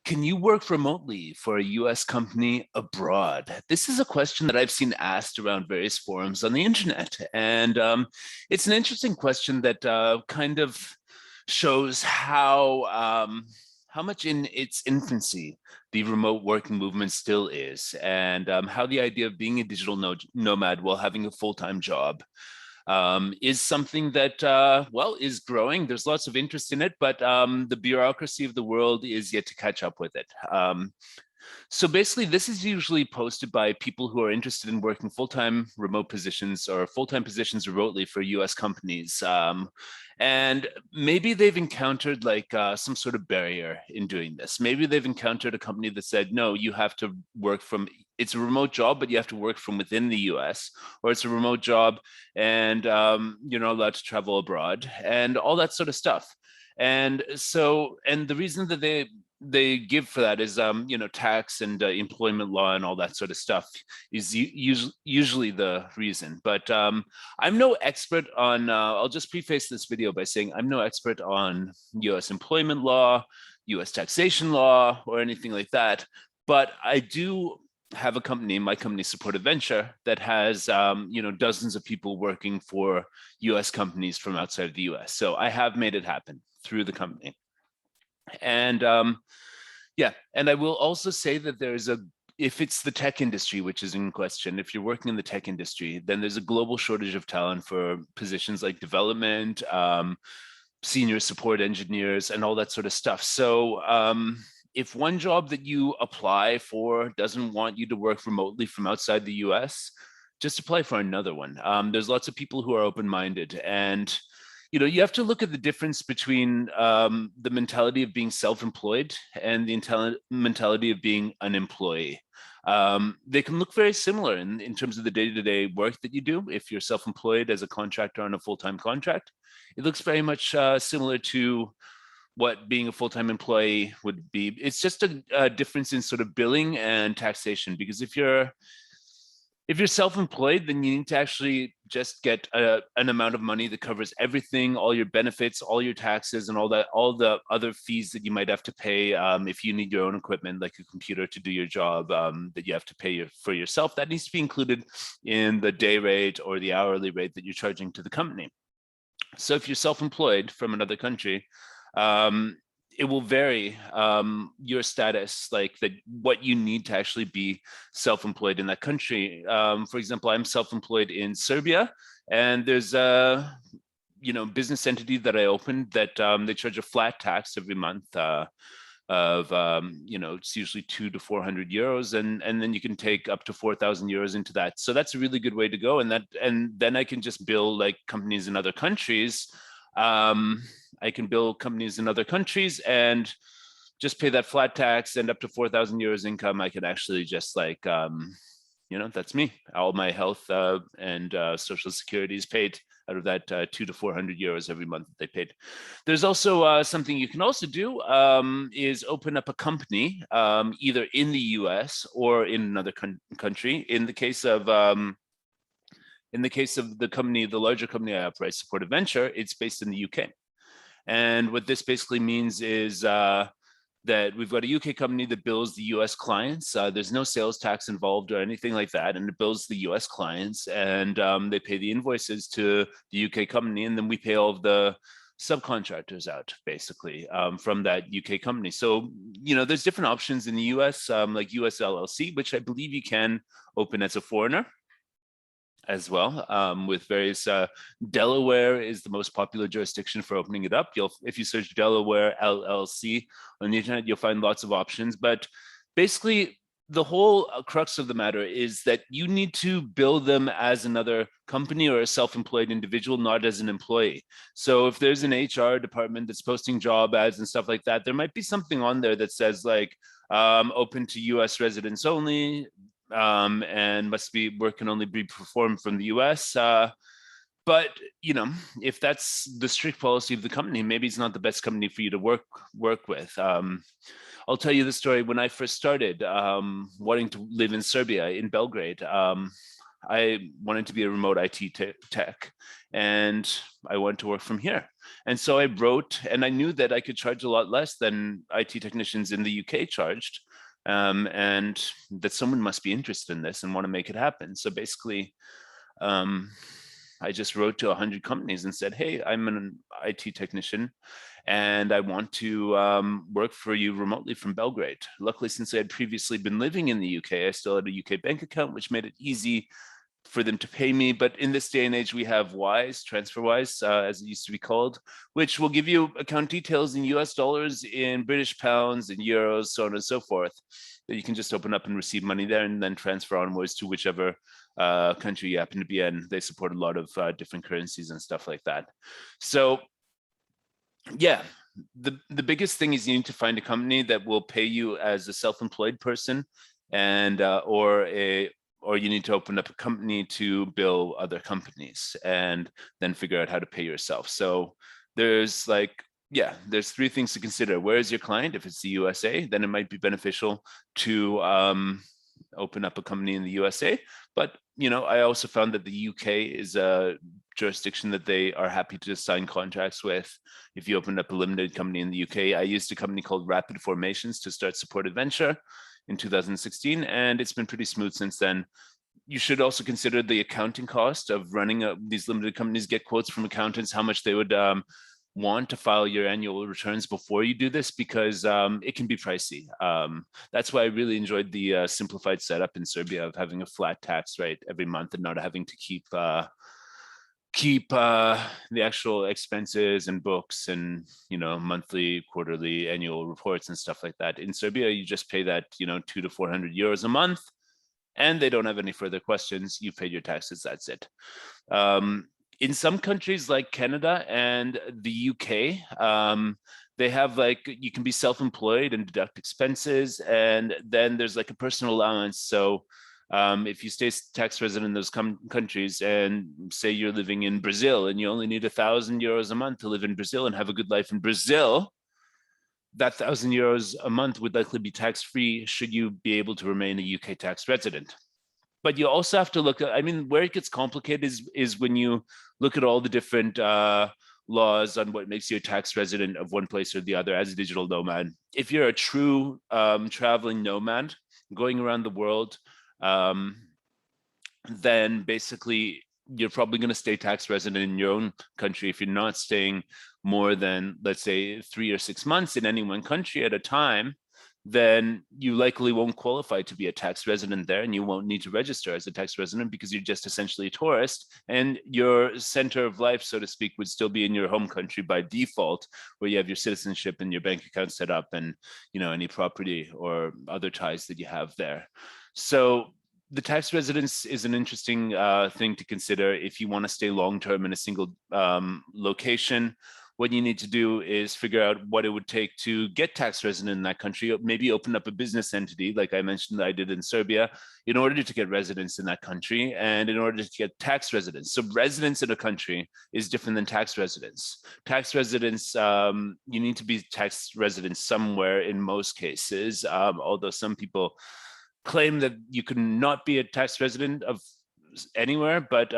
Can you work remotely for a US company abroad? This is a question that I've seen asked around various forums on the internet. And it's an interesting question that kind of shows how much in its infancy the remote working movement still is, and how the idea of being a digital nomad while having a full-time job is something that, well, is growing. There's lots of interest in it, but the bureaucracy of the world is yet to catch up with it. So basically, this is usually posted by people who are interested in working full-time remote positions or full-time positions remotely for US companies. And maybe they've encountered like some sort of barrier in doing this. Maybe they've encountered a company that said, no, you have to work from, it's a remote job, but you have to work from within the US, or it's a remote job and you're not allowed to travel abroad and all that sort of stuff. And so, and the reason that they give for that is tax and employment law and all that sort of stuff is usually the reason. But I'm no expert on, I'll just preface this video by saying I'm no expert on US employment law, US taxation law, or anything like that. But I do have a company, my company Supportive Venture, that has dozens of people working for US companies from outside of the US. So I have made it happen through the company. And yeah, and I will also say that if it's the tech industry, which is in question, if you're working in the tech industry, then there's a global shortage of talent for positions like development, senior support engineers, and all that sort of stuff. So if one job that you apply for doesn't want you to work remotely from outside the US, just apply for another one. There's lots of people who are open-minded, and you have to look at the difference between the mentality of being self-employed and the mentality of being an employee. They can look very similar in terms of the day-to-day work that you do. If you're self-employed as a contractor on a full-time contract, it looks very much similar to what being a full-time employee would be. It's just a difference in sort of billing and taxation, because if you're self-employed, then you need to actually just get an amount of money that covers everything, all your benefits, all your taxes, and all the other fees that you might have to pay if you need your own equipment, like a computer to do your job, that you have to pay for yourself. That needs to be included in the day rate or the hourly rate that you're charging to the company. So if you're self-employed from another country, it will vary your status, like what you need to actually be self-employed in that country. For example, I'm self-employed in Serbia, and there's a business entity that I opened that they charge a flat tax every month of it's usually 200 to 400 euros, and then you can take up to 4,000 euros into that. So that's a really good way to go, and then I can just bill like companies in other countries. I can bill companies in other countries and just pay that flat tax, and up to 4,000 euros income, I can actually just like, that's me. All my health and social security is paid out of that 200 to 400 euros every month that they paid. There's also something you can also do is open up a company either in the US or in another country. In the case of the company, the larger company I operate, Supportive Venture, it's based in the UK. And what this basically means is that we've got a UK company that bills the US clients. There's no sales tax involved or anything like that. And it bills the US clients, and they pay the invoices to the UK company. And then we pay all of the subcontractors out basically from that UK company. So, there's different options in the US, like US LLC, which I believe you can open as a foreigner as well, with various, Delaware is the most popular jurisdiction for opening it up. If you search Delaware LLC on the internet, you'll find lots of options. But basically, the whole crux of the matter is that you need to bill them as another company or a self-employed individual, not as an employee. So if there's an HR department that's posting job ads and stuff like that, there might be something on there that says like, open to US residents only, and work can only be performed from the US. But if that's the strict policy of the company, maybe it's not the best company for you to work with. I'll tell you the story. When I first started wanting to live in Serbia, in Belgrade, I wanted to be a remote IT tech, and I wanted to work from here. And so I wrote, and I knew that I could charge a lot less than IT technicians in the UK charged, and that someone must be interested in this and want to make it happen. So basically, I just wrote to 100 companies and said, hey, I'm an IT technician and I want to work for you remotely from Belgrade. Luckily, since I had previously been living in the UK, I still had a UK bank account, which made it easy for them to pay me. But in this day and age, we have Wise, TransferWise, as it used to be called, which will give you account details in US dollars, in British pounds, in euros, so on and so forth, that you can just open up and receive money there and then transfer onwards to whichever country you happen to be in. They support a lot of different currencies and stuff like that. So yeah, the biggest thing is you need to find a company that will pay you as a self-employed person, and or you need to open up a company to bill other companies and then figure out how to pay yourself. So there's there's three things to consider. Where is your client? If it's the USA, then it might be beneficial to open up a company in the USA. But I also found that the UK is a jurisdiction that they are happy to sign contracts with. If you opened up a limited company in the UK, I used a company called Rapid Formations to start Supported Venture in 2016, and it's been pretty smooth since then. You should also consider the accounting cost of running these limited companies. Get quotes from accountants, how much they would want to file your annual returns before you do this, because it can be pricey. That's why I really enjoyed the simplified setup in Serbia of having a flat tax rate every month and not having to keep the actual expenses and books and monthly, quarterly, annual reports and stuff like that. In Serbia, you just pay that 200 to 400 euros a month, and they don't have any further questions. You've paid your taxes, that's it. In some countries like Canada and the UK, they have you can be self-employed and deduct expenses, and then there's a personal allowance. So if you stay tax resident in those countries, and say you're living in Brazil and you only need 1,000 euros a month to live in Brazil and have a good life in Brazil, that 1,000 euros a month would likely be tax-free should you be able to remain a UK tax resident. But you also have to look at, where it gets complicated is when you look at all the different laws on what makes you a tax resident of one place or the other as a digital nomad. If you're a true traveling nomad going around the world, then basically you're probably going to stay tax resident in your own country. If you're not staying more than, let's say, 3 or 6 months in any one country at a time, then you likely won't qualify to be a tax resident there, and you won't need to register as a tax resident because you're just essentially a tourist, and your center of life, so to speak, would still be in your home country by default, where you have your citizenship and your bank account set up and any property or other ties that you have there. So the tax residence is an interesting thing to consider if you want to stay long-term in a single location. What you need to do is figure out what it would take to get tax resident in that country, maybe open up a business entity, like I mentioned that I did in Serbia, in order to get residence in that country and in order to get tax residence. So residence in a country is different than tax residence. Tax residence, you need to be tax resident somewhere in most cases, although some people claim that you can not be a tax resident of anywhere, but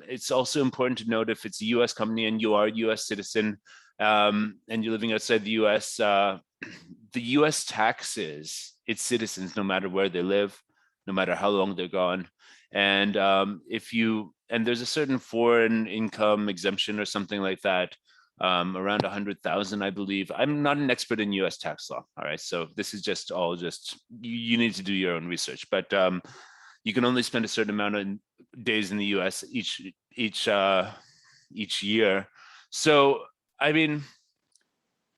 it's also important to note if it's a US company and you are a US citizen and you're living outside the US, the US taxes its citizens no matter where they live, no matter how long they're gone. And there's a certain foreign income exemption or something like that, around 100,000, I believe. I'm not an expert in US tax law. All right. So this is just you need to do your own research, but you can only spend a certain amount of days in the US each year. So,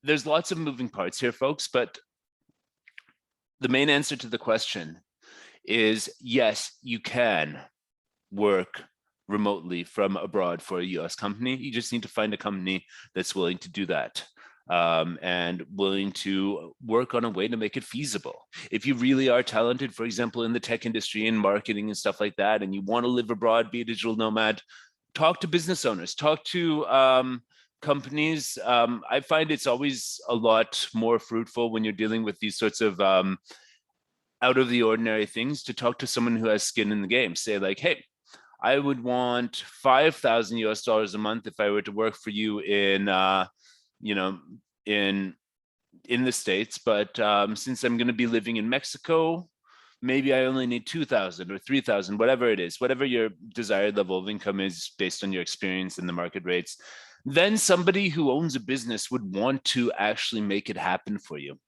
there's lots of moving parts here, folks, but the main answer to the question is yes, you can work remotely from abroad for a US company. You just need to find a company that's willing to do that. And willing to work on a way to make it feasible. If you really are talented, for example, in the tech industry and marketing and stuff like that, and you want to live abroad, be a digital nomad, talk to business owners, talk to companies. I find it's always a lot more fruitful when you're dealing with these sorts of out of the ordinary things to talk to someone who has skin in the game. Say hey, I would want 5,000 US dollars a month if I were to work for you in, you know, in the States. But since I'm going to be living in Mexico, maybe I only need 2,000 or 3,000, whatever it is, whatever your desired level of income is based on your experience in the market rates. Then somebody who owns a business would want to actually make it happen for you.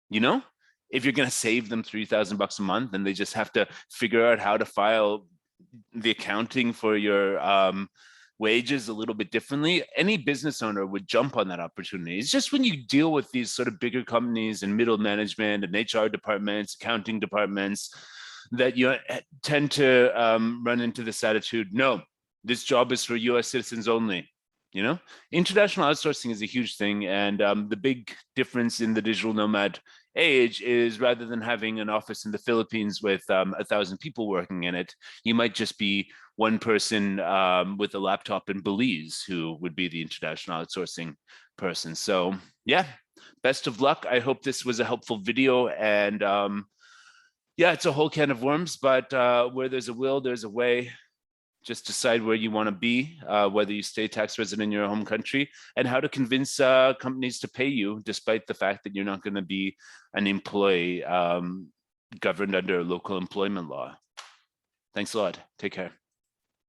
You know, if you're going to save them 3,000 bucks a month and they just have to figure out how to file the accounting for your wages a little bit differently, any business owner would jump on that opportunity. It's just when you deal with these sort of bigger companies and middle management and HR departments, accounting departments, that you tend to run into this attitude, no, this job is for US citizens only. You know, international outsourcing is a huge thing. And the big difference in the digital nomad age is rather than having an office in the Philippines with 1,000 people working in it, you might just be one person with a laptop in Belize who would be the international outsourcing person. So yeah, best of luck. I hope this was a helpful video. And yeah, it's a whole can of worms, but where there's a will, there's a way. Just decide where you want to be, whether you stay tax resident in your home country, and how to convince companies to pay you, despite the fact that you're not going to be an employee governed under local employment law. Thanks a lot. Take care.